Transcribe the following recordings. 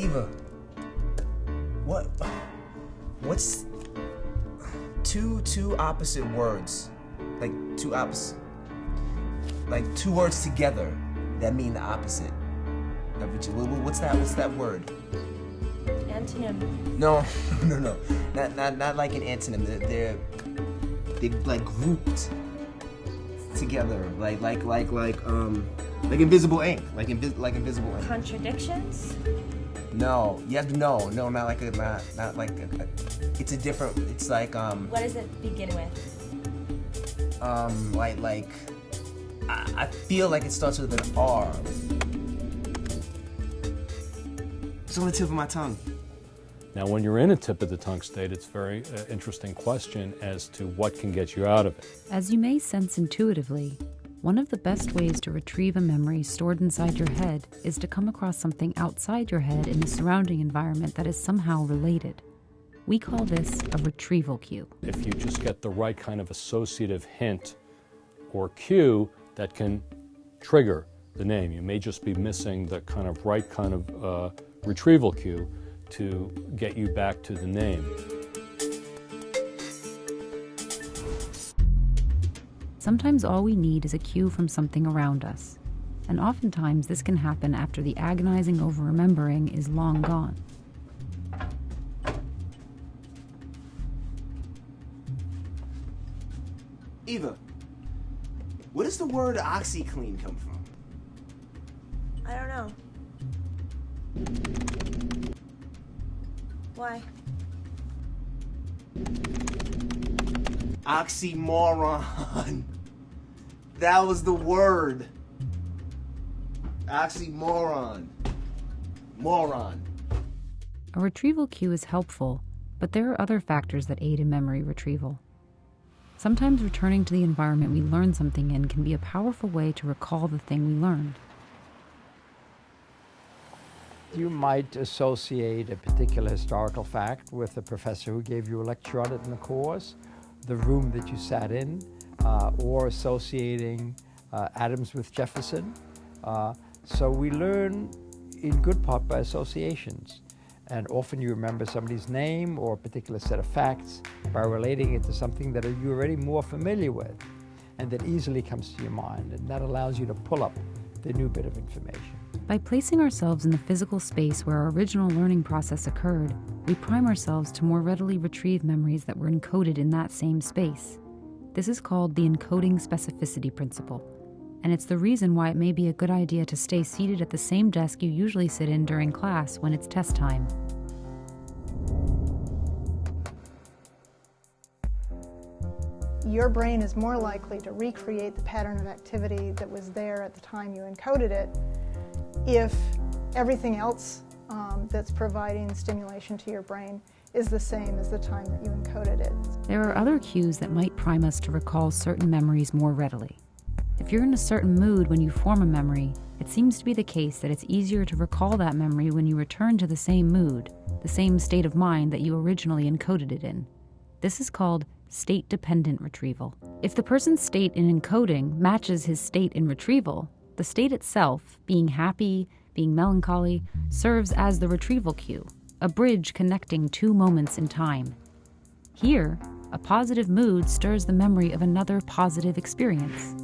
Eva, what's two opposite words, like two words together that mean the opposite of each other? What's that word? Antonym. No, not like an antonym. They're like grouped together, like invisible ink, like invisible ink. Contradictions? No, you have to not like a. It's a different. It's like What does it begin with? I feel like it starts with an R. It's on the tip of my tongue. Now, when you're in a tip of the tongue state, it's a very interesting question as to what can get you out of it. As you may sense intuitively, one of the best ways to retrieve a memory stored inside your head is to come across something outside your head in the surrounding environment that is somehow related. We call this a retrieval cue. If you just get the right kind of associative hint or cue that can trigger the name, you may just be missing the kind of right kind of retrieval cue to get you back to the name. Sometimes all we need is a cue from something around us, and oftentimes this can happen after the agonizing over-remembering is long gone. Eva, where does the word OxyClean come from? I don't know. Why? Oxymoron. That was the word. Oxymoron. Moron. A retrieval cue is helpful, but there are other factors that aid in memory retrieval. Sometimes returning to the environment we learned something in can be a powerful way to recall the thing we learned. You might associate a particular historical fact with the professor who gave you a lecture on it in the course, the room that you sat in, or associating Adams with Jefferson. So we learn in good part by associations. And often you remember somebody's name or a particular set of facts by relating it to something that you're already more familiar with and that easily comes to your mind. And that allows you to pull up the new bit of information. By placing ourselves in the physical space where our original learning process occurred, we prime ourselves to more readily retrieve memories that were encoded in that same space. This is called the encoding specificity principle, and it's the reason why it may be a good idea to stay seated at the same desk you usually sit in during class when it's test time. Your brain is more likely to recreate the pattern of activity that was there at the time you encoded it if everything else that's providing stimulation to your brain is the same as the time that you encoded it. There are other cues that might prime us to recall certain memories more readily. If you're in a certain mood when you form a memory, it seems to be the case that it's easier to recall that memory when you return to the same mood, the same state of mind that you originally encoded it in. This is called state-dependent retrieval. If the person's state in encoding matches his state in retrieval, the state itself, being happy, being melancholy, serves as the retrieval cue, a bridge connecting two moments in time. Here, a positive mood stirs the memory of another positive experience.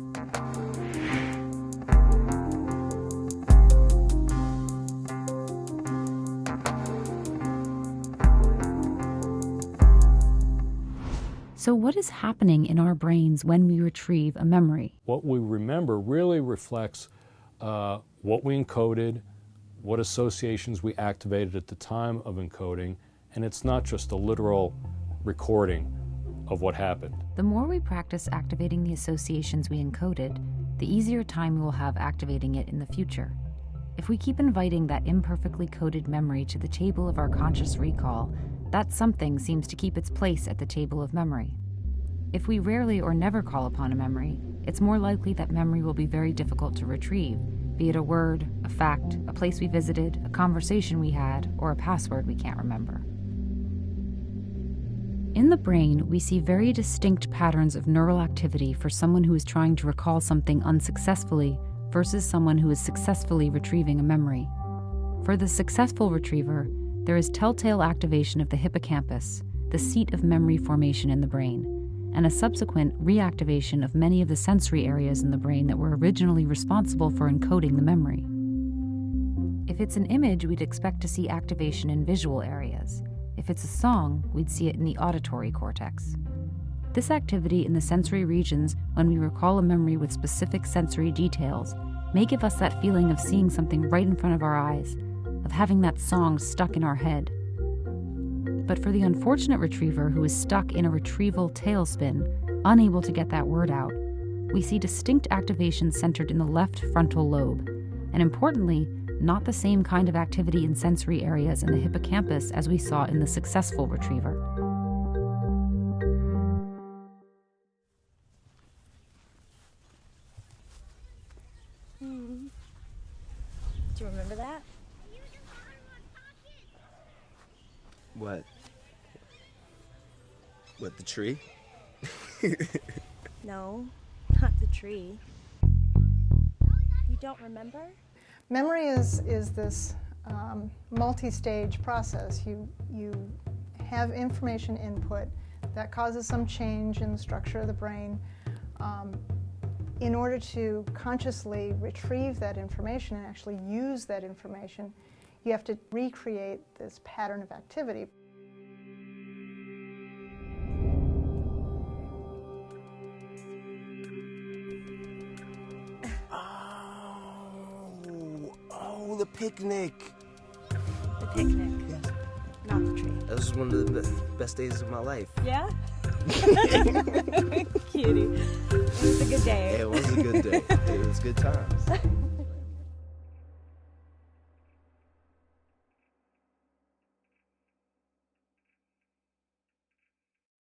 So what is happening in our brains when we retrieve a memory? What we remember really reflects what we encoded, what associations we activated at the time of encoding, and it's not just a literal recording of what happened. The more we practice activating the associations we encoded, the easier time we will have activating it in the future. If we keep inviting that imperfectly coded memory to the table of our conscious recall, that something seems to keep its place at the table of memory. If we rarely or never call upon a memory, it's more likely that memory will be very difficult to retrieve, be it a word, a fact, a place we visited, a conversation we had, or a password we can't remember. In the brain, we see very distinct patterns of neural activity for someone who is trying to recall something unsuccessfully versus someone who is successfully retrieving a memory. For the successful retriever, there is telltale activation of the hippocampus, the seat of memory formation in the brain, and a subsequent reactivation of many of the sensory areas in the brain that were originally responsible for encoding the memory. If it's an image, we'd expect to see activation in visual areas. If it's a song, we'd see it in the auditory cortex. This activity in the sensory regions when we recall a memory with specific sensory details may give us that feeling of seeing something right in front of our eyes, of having that song stuck in our head. But for the unfortunate retriever who is stuck in a retrieval tailspin, unable to get that word out, we see distinct activation centered in the left frontal lobe, and importantly, not the same kind of activity in sensory areas in the hippocampus as we saw in the successful retriever. Do you remember that? What? What, the tree? No, not the tree. You don't remember? Memory is this multi-stage process. You have information input that causes some change in the structure of the brain. In order to consciously retrieve that information and actually use that information, you have to recreate this pattern of activity. Oh, the picnic. The picnic, Yes. not the tree. That was one of the best days of my life. Yeah? Cutie. It was a good day. It was a good day. It was good times.